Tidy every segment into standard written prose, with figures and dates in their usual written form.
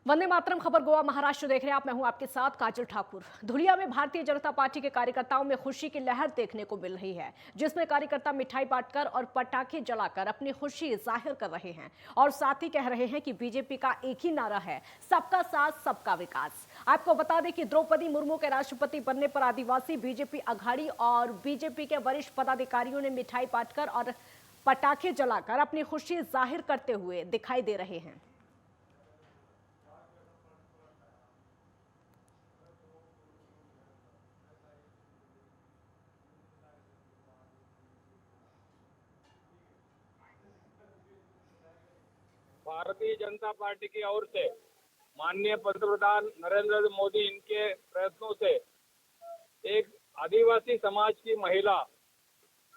वंदे मातरम खबर गोवा महाराष्ट्र देख रहे हैं आप। मैं हूं आपके साथ काजल ठाकुर। धुलिया में भारतीय जनता पार्टी के कार्यकर्ताओं में खुशी की लहर देखने को मिल रही है, जिसमें कार्यकर्ता मिठाई बांटकर और पटाखे जलाकर अपनी खुशी जाहिर कर रहे हैं और साथ ही कह रहे हैं कि बीजेपी का एक ही नारा है, सबका साथ सबका विकास। आपको बता दें कि द्रौपदी मुर्मू के राष्ट्रपति बनने पर आदिवासी बीजेपी अघाड़ी और बीजेपी के वरिष्ठ पदाधिकारियों ने मिठाई बांटकर और पटाखे जलाकर अपनी खुशी जाहिर करते हुए दिखाई दे रहे हैं। भारतीय जनता पार्टी की ओर से माननीय पंतप्रधान नरेंद्र मोदी इनके प्रयत्नों से एक आदिवासी समाज की महिला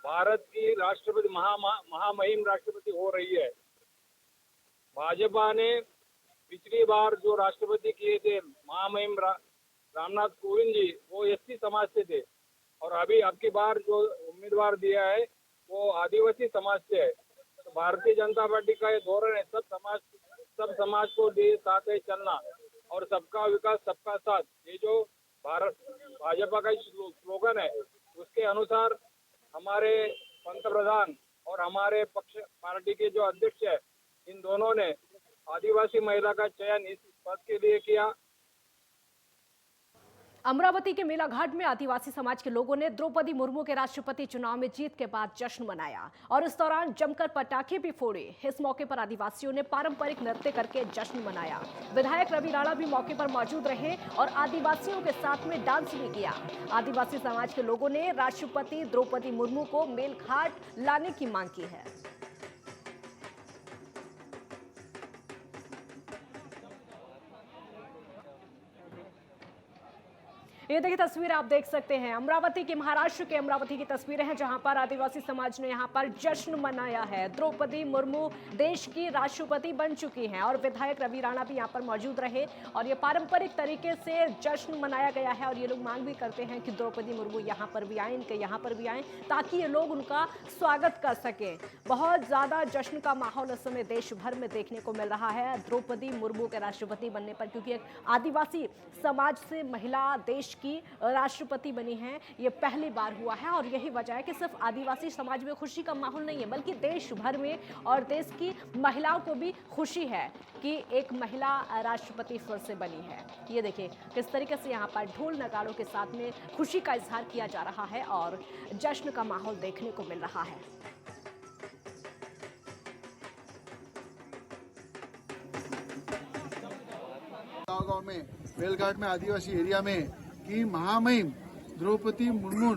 भारत की राष्ट्रपति महामहिम राष्ट्रपति हो रही है। भाजपा ने पिछली बार जो राष्ट्रपति किए थे महामहिम रामनाथ कोविंद जी, वो एसटी समाज से थे और अभी अब की बार जो उम्मीदवार दिया है वो आदिवासी समाज से है। तो भारतीय जनता पार्टी का ये धोरण है, सब समाज को साथ है चलना और सबका विकास सबका साथ। ये जो भाजपा का स्लोगन है उसके अनुसार हमारे पंतप्रधान और हमारे पक्ष पार्टी के जो अध्यक्ष है, इन दोनों ने आदिवासी महिला का चयन इस पद के लिए किया। अमरावती के मेला घाट में आदिवासी समाज के लोगों ने द्रौपदी मुर्मू के राष्ट्रपति चुनाव में जीत के बाद जश्न मनाया और इस दौरान जमकर पटाखे भी फोड़े। इस मौके पर आदिवासियों ने पारंपरिक नृत्य करके जश्न मनाया। विधायक रवि राणा भी मौके पर मौजूद रहे और आदिवासियों के साथ में डांस भी किया। आदिवासी समाज के लोगों ने राष्ट्रपति द्रौपदी मुर्मू को मेल घाट लाने की मांग की है। ये देखिए तस्वीर आप देख सकते हैं अमरावती की, महाराष्ट्र के अमरावती की तस्वीरें हैं, जहां पर आदिवासी समाज ने यहां पर जश्न मनाया है। द्रौपदी मुर्मू देश की राष्ट्रपति बन चुकी हैं और विधायक रवि राणा भी यहां पर मौजूद रहे और ये पारंपरिक तरीके से जश्न मनाया गया है और ये लोग मांग भी करते हैं कि द्रौपदी मुर्मू यहां पर भी आए, इनके यहां पर भी आए, ताकि ये लोग उनका स्वागत कर सकें। बहुत ज्यादा जश्न का माहौल इस समय देश भर में देखने को मिल रहा है द्रौपदी मुर्मू के राष्ट्रपति बनने पर, क्योंकि एक आदिवासी समाज से महिला देश की राष्ट्रपति बनी है। ये पहली बार हुआ है और यही वजह है कि सिर्फ आदिवासी समाज में खुशी का माहौल नहीं है, बल्कि देश भर में और देश की महिलाओं को भी खुशी है कि एक महिला राष्ट्रपति फिर से बनी है। ये देखिए किस तरीके से यहाँ पर ढोल नगाड़ों के साथ में खुशी का इजहार किया जा रहा है और जश्न का माहौल देखने को मिल रहा है। गांव में बेलघाट में आदिवासी एरिया में कि महामहिम द्रौपदी मुर्मू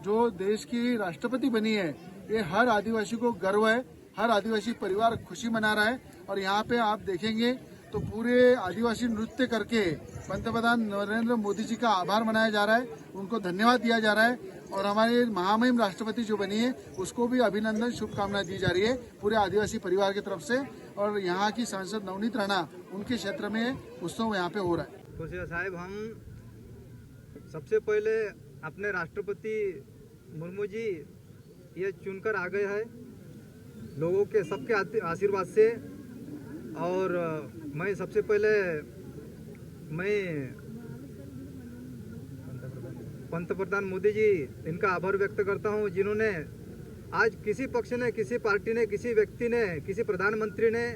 जो देश की राष्ट्रपति बनी है, ये हर आदिवासी को गर्व है। हर आदिवासी परिवार खुशी मना रहा है और यहाँ पे आप देखेंगे तो पूरे आदिवासी नृत्य करके पंतप्रधान नरेंद्र मोदी जी का आभार मनाया जा रहा है, उनको धन्यवाद दिया जा रहा है और हमारे महामहिम राष्ट्रपति जो बनी है उसको भी अभिनंदन शुभकामनाएं दी जा रही है पूरे आदिवासी परिवार की तरफ से। और यहाँ की सांसद नवनीत राणा, उनके क्षेत्र में उत्सव यहाँ पे हो रहा है। खुशिया साहब, हम सबसे पहले अपने राष्ट्रपति मुर्मू जी ये चुनकर आ गए हैं लोगों के सबके आशीर्वाद से। और मैं सबसे पहले पंतप्रधान मोदी जी इनका आभार व्यक्त करता हूं, जिन्होंने आज किसी पक्ष ने, किसी पार्टी ने, किसी व्यक्ति ने, किसी प्रधानमंत्री ने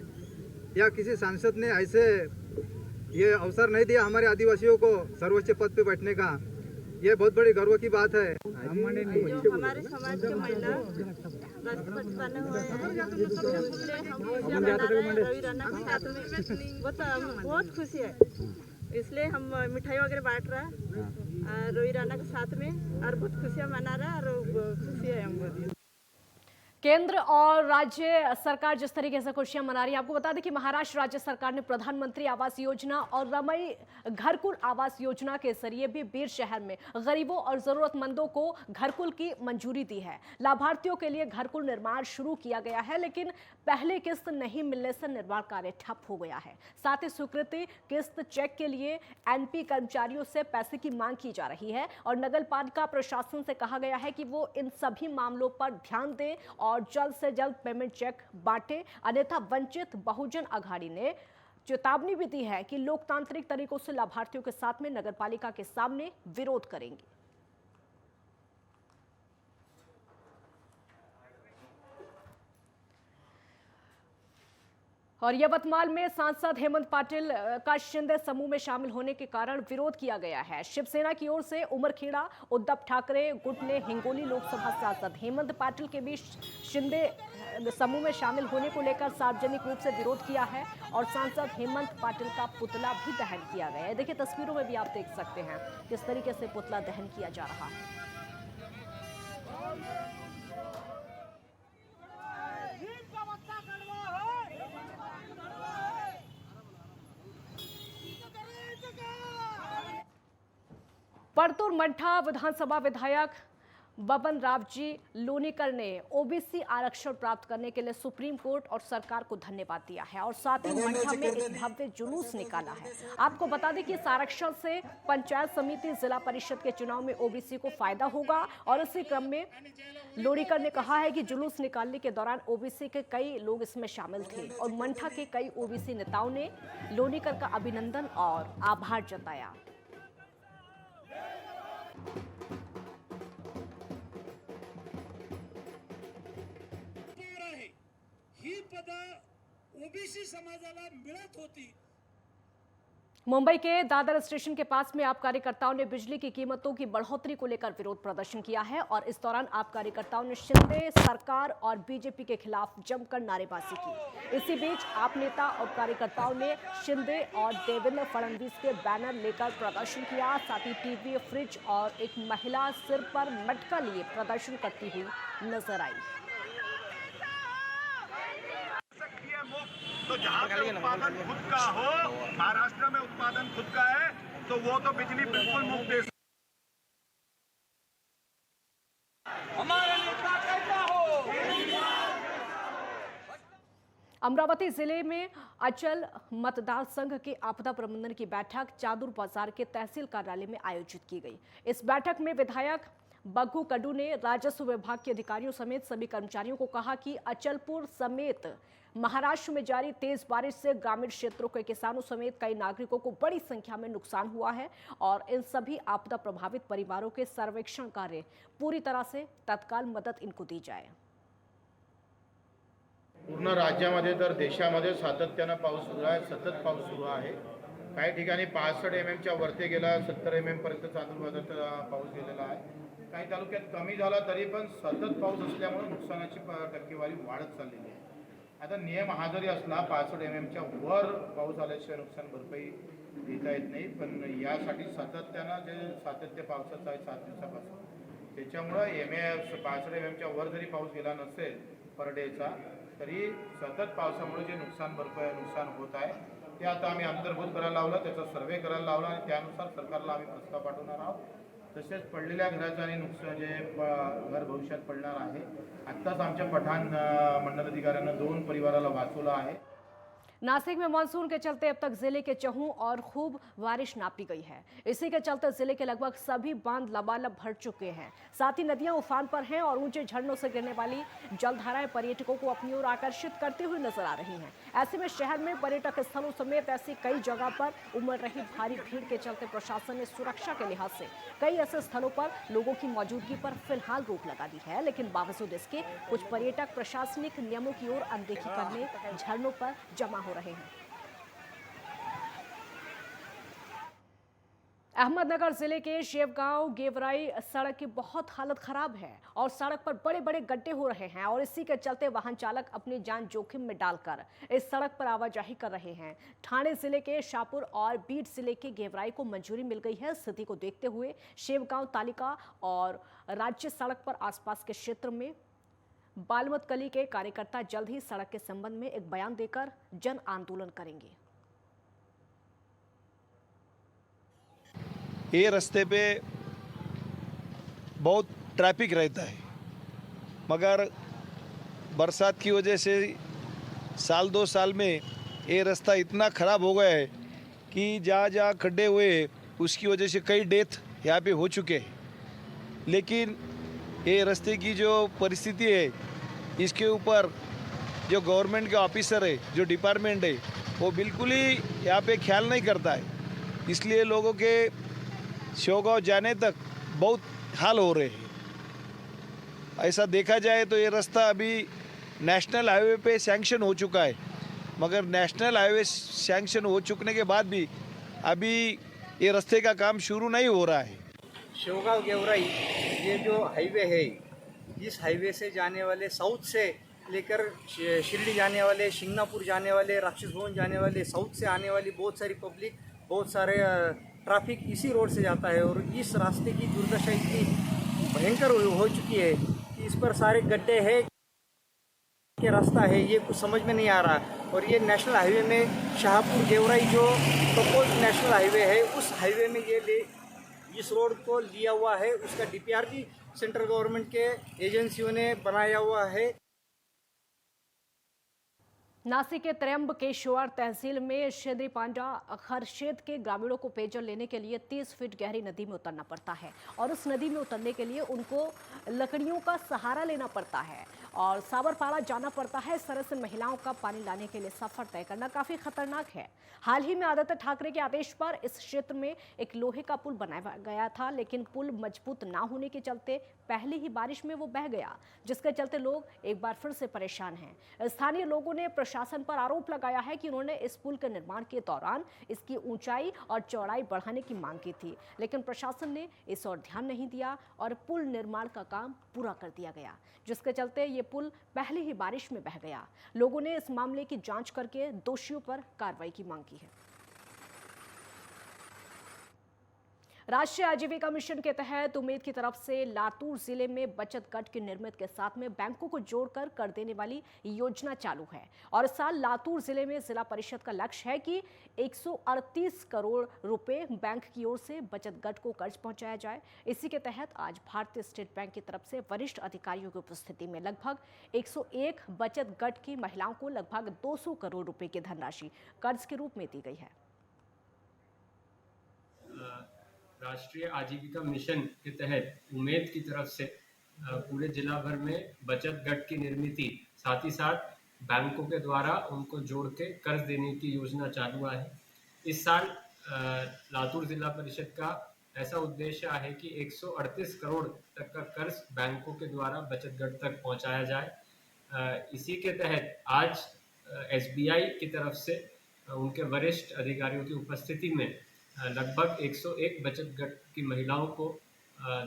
या किसी सांसद ने ऐसे ये अवसर नहीं दिया हमारे आदिवासियों को सर्वोच्च पद पे बैठने का। ये बहुत बड़ी गर्व की बात है। जो हमारे समाज के महिला राष्ट्रपति बने हुए हैं, हम रवि राणा के साथ में बहुत खुशी है, इसलिए हम मिठाई वगैरह बांट रहा है रवि राणा के साथ में और बहुत खुशियाँ मना रहा है और खुशी है हम। केंद्र और राज्य सरकार जिस तरीके से खुशियां मना रही है, आपको बता दें कि महाराष्ट्र राज्य सरकार ने प्रधानमंत्री आवास योजना और रमई घरकुल आवास योजना के जरिए भी बीर शहर में गरीबों और जरूरतमंदों को घरकुल की मंजूरी दी है। लाभार्थियों के लिए घरकुल निर्माण शुरू किया गया है, लेकिन पहले किस्त नहीं मिलने से निर्माण कार्य ठप हो गया है। साथ ही स्वीकृति किस्त चेक के लिए एनपी कर्मचारियों से पैसे की मांग की जा रही है और नगर पालिका प्रशासन से कहा गया है कि वो इन सभी मामलों पर ध्यान दें और जल्द से जल्द पेमेंट चेक बांटे, अन्यथा वंचित बहुजन अघाड़ी ने चेतावनी भी दी है कि लोकतांत्रिक तरीकों से लाभार्थियों के साथ में नगरपालिका के सामने विरोध करेंगे। और यवतमाल में सांसद हेमंत पाटिल का शिंदे समूह में शामिल होने के कारण विरोध किया गया है। शिवसेना की ओर से उमरखेड़ा उद्धव ठाकरे गुट ने हिंगोली लोकसभा सांसद हेमंत पाटिल के बीच शिंदे समूह में शामिल होने को लेकर सार्वजनिक रूप से विरोध किया है और सांसद हेमंत पाटिल का पुतला भी दहन किया गया है। देखिए तस्वीरों में भी आप देख सकते हैं किस तरीके से पुतला दहन किया जा रहा है। परतूर मंठा विधानसभा विधायक बबन राव जी लोनीकर ने ओबीसी आरक्षण प्राप्त करने के लिए सुप्रीम कोर्ट और सरकार को धन्यवाद दिया है और साथ ही मंठा में एक भव्य जुलूस निकाला है। आपको बता दें कि इस आरक्षण से पंचायत समिति जिला परिषद के चुनाव में ओबीसी को फायदा होगा और इसी क्रम में लोनीकर ने कहा है कि जुलूस निकालने के दौरान ओबीसी के कई लोग इसमें शामिल थे और मंठा के कई ओबीसी नेताओं ने लोनीकर का अभिनंदन और आभार जताया। ही पद ओबीसी समाजाला मिळत होती। मुंबई के दादर स्टेशन के पास में आप कार्यकर्ताओं ने बिजली की कीमतों की बढ़ोतरी को लेकर विरोध प्रदर्शन किया है और इस दौरान आप कार्यकर्ताओं ने शिंदे सरकार और बीजेपी के खिलाफ जमकर नारेबाजी की। इसी बीच आप नेता और कार्यकर्ताओं ने शिंदे और देवेंद्र फडणवीस के बैनर लेकर प्रदर्शन किया। साथ ही टीवी, फ्रिज और एक महिला सिर पर मटका लिए प्रदर्शन करती हुई नजर आई। तो जहाँ पे उत्पादन खुद का हो, महाराष्ट्र में उत्पादन खुद का है तो वो तो बिजली बिल्कुल मुफ्त दे। हमारे नेता कैसा हो। अमरावती जिले में अचल मतदार संघ के आपदा प्रबंधन की बैठक चादुर बाजार के तहसील कार्यालय में आयोजित की गई। इस बैठक में विधायक बग्गू कडू ने राजस्व विभाग के अधिकारियों समेत सभी कर्मचारियों को कहा कि अचलपुर समेत महाराष्ट्र में जारी तेज बारिश से ग्रामीण क्षेत्रों के किसानों समेत कई नागरिकों को बड़ी संख्या में नुकसान हुआ है और इन सभी आपदा प्रभावित परिवारों के सर्वेक्षण कार्य पूरी तरह से तत्काल मदत इनको दी जाए। पूर्ण राज्यामध्ये तर देशामध्ये सातत्यानं पाऊस सुरू आहे, सतत पाऊस सुरू आहे। काही ठिकाणी 65 mmच्या वरती गेला, 70 mm पर्यंत चांदूरबाजारचा पाऊस गेलेला आहे। काही तालुक्यात कमी झाला तरी पण सतत पाऊस असल्यामुळे नुकसानाची टक्केवारी वाढत चाललेली आहे। आता नियम हा जरी असला 65 mmच्या वर पाऊस आल्याशिवाय नुकसान भरपाई देता येत नाही, पण यासाठी सातत्यानं जे सातत्य पावसाचं आहे 7 दिवसापासून त्याच्यामुळे 65 mmच्या वर जरी पाऊस गेला नसेल पर डेचा तरी सतत पावसामुळे जे नुकसान होत आहे ते आता आम्ही अंतर्भूत करायला लावलं, त्याचा सर्वे करायला लावला आणि त्यानुसार सरकारला आम्ही प्रस्ताव पाठवणार आहोत। तसेच पडलेल्या घराचं आणि नुकसान जे घर भविष्यात पडणार आहे, आत्ताच आमच्या पठाण मंडल अधिकाऱ्यांना 2 परिवाराला वाचवलं आहे। नासिक में मानसून के चलते अब तक जिले के चहू और खूब बारिश नापी गई है। इसी के चलते जिले के लगभग सभी बांध लबालब भर चुके हैं। साथ ही नदियां उफान पर हैं और ऊंचे झरनों से गिरने वाली जलधाराएं पर्यटकों को अपनी ओर आकर्षित करते हुए नजर आ रही हैं। ऐसे में शहर में पर्यटक स्थलों समेत ऐसी कई जगह पर उमड़ रही भारी भीड़ के चलते प्रशासन ने सुरक्षा के लिहाज से कई ऐसे स्थलों पर लोगों की मौजूदगी पर फिलहाल रोक लगा दी है, लेकिन बावजूद इसके कुछ पर्यटक प्रशासनिक नियमों की ओर अनदेखी करने झरनों पर जमा हो रहे हैं। अहमदनगर जिले के शेवगांव गेवराई सड़क की बहुत हालत खराब है और सड़क पर बड़े बड़े गड्ढे हो रहे हैं और इसी के चलते वाहन चालक अपनी जान जोखिम में डालकर इस सड़क पर आवाजाही कर रहे हैं। ठाणे जिले के शाहपुर और बीड जिले के गेवराई को मंजूरी मिल गई है। स्थिति को देखते हुए शेवगांव तालिका और राज्य सड़क पर आसपास के क्षेत्र में बालमत कली के कार्यकर्ता जल्द ही सड़क के संबंध में एक बयान देकर जन आंदोलन करेंगे। ये रास्ते पे बहुत ट्रैफिक रहता है, मगर बरसात की वजह से साल 2 साल में ये रास्ता इतना ख़राब हो गया है कि जहाँ जहाँ खड्डे हुए उसकी वजह से कई डेथ यहाँ पे हो चुके हैं। लेकिन ये रास्ते की जो परिस्थिति है इसके ऊपर जो गवर्नमेंट के ऑफिसर है, जो डिपार्टमेंट है, वो बिल्कुल ही यहाँ पे ख्याल नहीं करता है। इसलिए लोगों के शिवगांव जाने तक बहुत हाल हो रहे हैं। ऐसा देखा जाए तो ये रास्ता अभी नेशनल हाईवे पे सैंक्शन हो चुका है, मगर नेशनल हाईवे सैंक्शन हो चुकने के बाद भी अभी ये रास्ते का काम शुरू नहीं हो रहा है। शिवगांव गेवराई ये जो हाईवे है, इस हाईवे से जाने वाले साउथ से लेकर शिरडी जाने वाले, शिंगणापुर जाने वाले, राक्षस भवन जाने वाले, साउथ से आने वाली बहुत सारी पब्लिक, बहुत सारे ट्रैफिक इसी रोड से जाता है। और इस रास्ते की दुर्दशा इतनी भयंकर हो चुकी है कि इस पर सारे गड्ढे हैं कि रास्ता है ये कुछ समझ में नहीं आ रहा। और ये नेशनल हाईवे में शाहपुर गेवराई जो प्रपोज नेशनल हाईवे है, उस हाईवे में इस रोड को लिया हुआ है। उसका डीपीआर भी सेंट्रल गवर्नमेंट के एजेंसियों ने बनाया हुआ है। नासिक के त्र्यंबकेश्वर तहसील में शेद्री पांडा खरशेद के ग्रामीणों को पेयजल लेने के लिए 30 फीट गहरी नदी में उतरना पड़ता है और उस नदी में उतरने के लिए उनको लकड़ियों का सहारा लेना पड़ता है और सावरपाड़ा जाना पड़ता है। इस तरह से महिलाओं का पानी लाने के लिए सफर तय करना काफी खतरनाक है। हाल ही में आदित्य ठाकरे के आदेश पर इस क्षेत्र में एक लोहे का पुल बनाया गया था, लेकिन पुल मजबूत ना होने के चलते पहली ही बारिश में वो बह गया, जिसके चलते लोग एक बार फिर से परेशान हैं। स्थानीय लोगों ने प्रशासन पर आरोप लगाया है कि उन्होंने इस पुल के निर्माण के दौरान इसकी ऊंचाई और चौड़ाई बढ़ाने की मांग की थी, लेकिन प्रशासन ने इस ओर ध्यान नहीं दिया और पुल निर्माण का काम पूरा कर दिया गया, जिसके चलते ये पुल पहली ही बारिश में बह गया। लोगों ने इस मामले की जांच करके दोषियों पर कार्रवाई की मांग की है। राष्ट्रीय आजीविका मिशन के तहत उम्मीद की तरफ से लातूर जिले में बचत गट की निर्मित के साथ में बैंकों को जोड़कर कर देने वाली योजना चालू है और इस साल लातूर जिले में जिला परिषद का लक्ष्य है कि 138 करोड़ रुपए बैंक की ओर से बचत गट को कर्ज पहुंचाया जाए। इसी के तहत आज भारतीय स्टेट बैंक की तरफ से वरिष्ठ अधिकारियों की उपस्थिति में लगभग 101 बचत गट की महिलाओं को लगभग 200 करोड़ रुपए की धनराशि कर्ज के रूप में दी गई है। राष्ट्रीय आजीविका मिशन के तहत उम्मीद की तरफ से पूरे जिला भर में बचत गट की निर्मित, साथ ही साथ बैंकों के द्वारा उनको जोड़ के कर्ज देने की योजना चालू है। इस साल लातूर जिला परिषद का ऐसा उद्देश्य है कि 138 करोड़ तक का कर्ज बैंकों के द्वारा बचत गट तक पहुंचाया जाए। इसी के तहत आज SBI की तरफ से उनके वरिष्ठ अधिकारियों की उपस्थिति में लगभग 101 बचत गट की महिलाओं को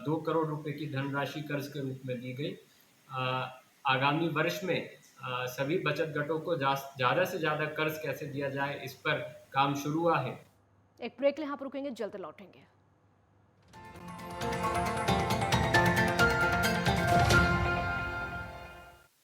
2 करोड़ रुपए की धनराशि कर्ज के रूप में दी गई। आगामी वर्ष में सभी बचत गटों को ज़्यादा से ज़्यादा कर्ज कैसे दिया जाए, इस पर काम शुरू हुआ है। एक ब्रेक ले, यहाँ पर रुकेंगे, जल्द लौटेंगे।